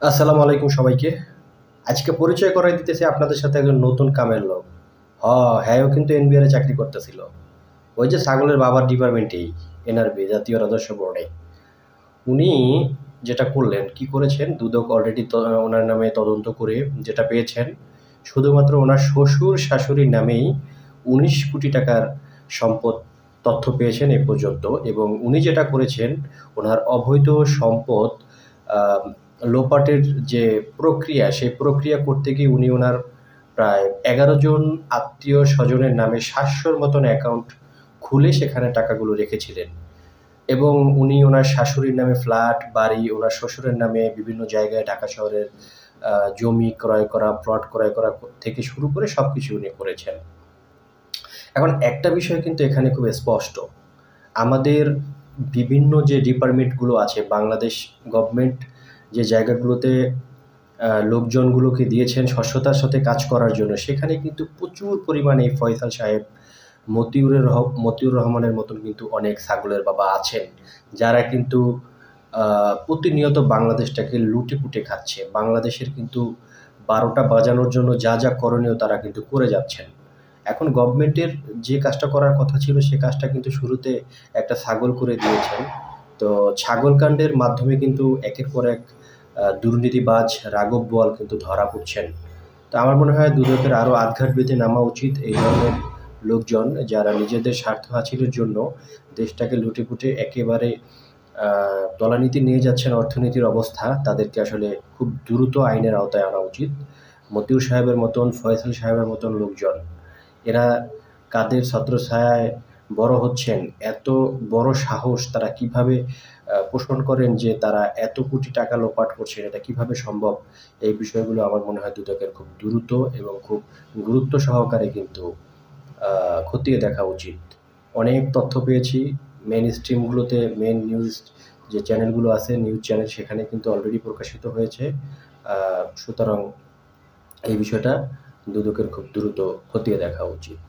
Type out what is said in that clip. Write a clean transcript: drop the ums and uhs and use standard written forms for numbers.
আসসালামু আলাইকুম সবাইকে। আজকে পরিচয় করাই দিতেছি আপনাদের সাথে একজন নতুন কামের লোক। হ্যাঁও কিন্তু এনবিআর এ চাকরি করতেছিল। ওই যে ছাগলের বাবার ডিপার্টমেন্টেই, এনআরবি জাতীয় রাজস্ব বোর্ডে। উনি যেটা করলেন, কি করেছেন, দুদক অলরেডি ওনার নামে তদন্ত করে যেটা পেয়েছেন, শুধুমাত্র ওনার শ্বশুর শাশুড়ির নামেই ১৯ কোটি টাকার সম্পদ তথ্য পেয়েছেন এ পর্যন্ত। এবং উনি যেটা করেছেন, ওনার অবৈধ সম্পদ আহ, লোপাটের যে প্রক্রিয়া, সেই প্রক্রিয়া করতে গিয়ে উনি ওনার প্রায় ১১ জন আত্মীয় স্বজনের নামে ৭০০-র মতন অ্যাকাউন্ট খুলে সেখানে টাকাগুলো রেখেছিলেন। এবং উনি ওনার শাশুড়ির নামে ফ্ল্যাট, বাড়ি, ওনার শ্বশুরের নামে বিভিন্ন জায়গায় ঢাকা শহরের জমি ক্রয় করা, প্লট ক্রয় করা থেকে শুরু করে সবকিছু উনি করেছেন। এখন একটা বিষয় কিন্তু এখানে খুব স্পষ্ট। আমাদের বিভিন্ন যে ডিপার্টমেন্টগুলো আছে, বাংলাদেশ গভর্নমেন্ট যে জায়গাগুলোতে লোকজনগুলোকে দিয়েছেন স্বচ্ছতার সাথে কাজ করার জন্য, সেখানে কিন্তু প্রচুর পরিমাণে এই ফয়সাল সাহেব, মতিউর রহমানের মতন কিন্তু অনেক ছাগলের বাবা আছেন, যারা কিন্তু প্রতিনিয়ত বাংলাদেশটাকে লুটে-পুটে খাচ্ছে। বাংলাদেশের কিন্তু ১২টা বাজানোর জন্য যা, যা করণীয় তারা কিন্তু করে যাচ্ছেন। এখন গভর্নমেন্টের যে কাজটা করার কথা ছিল, সে কাজটা কিন্তু শুরুতে একটা ছাগল করে দিয়েছেন। তো ছাগল কাণ্ডের মাধ্যমে কিন্তু একের পর এক দুর্নীতিবাজ রাঘব বোয়াল কিন্তু ধরা পড়ছেন। তো আমার মনে হয় দুদকের আরও আধঘাট বেঁধে নামা উচিত এই ধরনের লোকজন, যারা নিজেদের স্বার্থ হাসিলের জন্য দেশটাকে লুটেপুটে একেবারে তলানিতে নিয়ে যাচ্ছেন অর্থনীতির অবস্থা, তাদেরকে আসলে খুব দ্রুত আইনের আওতায় আনা উচিত। মতিউর সাহেবের মতন, ফয়সাল সাহেবের মতন লোকজন, এরা কাদের ছত্রছায়ায় বড় হচ্ছেন, এত বড় সাহস তারা কিভাবে পোষণ করেন যে তারা এত কোটি টাকা লোপাট করছেন, এটা কিভাবে সম্ভব? এই বিষয়গুলো আমার মনে হয় দুদকের খুব দ্রুত এবং খুব গুরুত্ব সহকারে কিন্তু খতিয়ে দেখা উচিত। অনেক তথ্য পেয়েছি মেইন স্ট্রিমগুলোতে, মেইন নিউজ যে চ্যানেলগুলো আছে, নিউজ চ্যানেল, সেখানে কিন্তু অলরেডি প্রকাশিত হয়েছে। সুতরাং এই বিষয়টা দুদকের খুব দ্রুত খতিয়ে দেখা উচিত।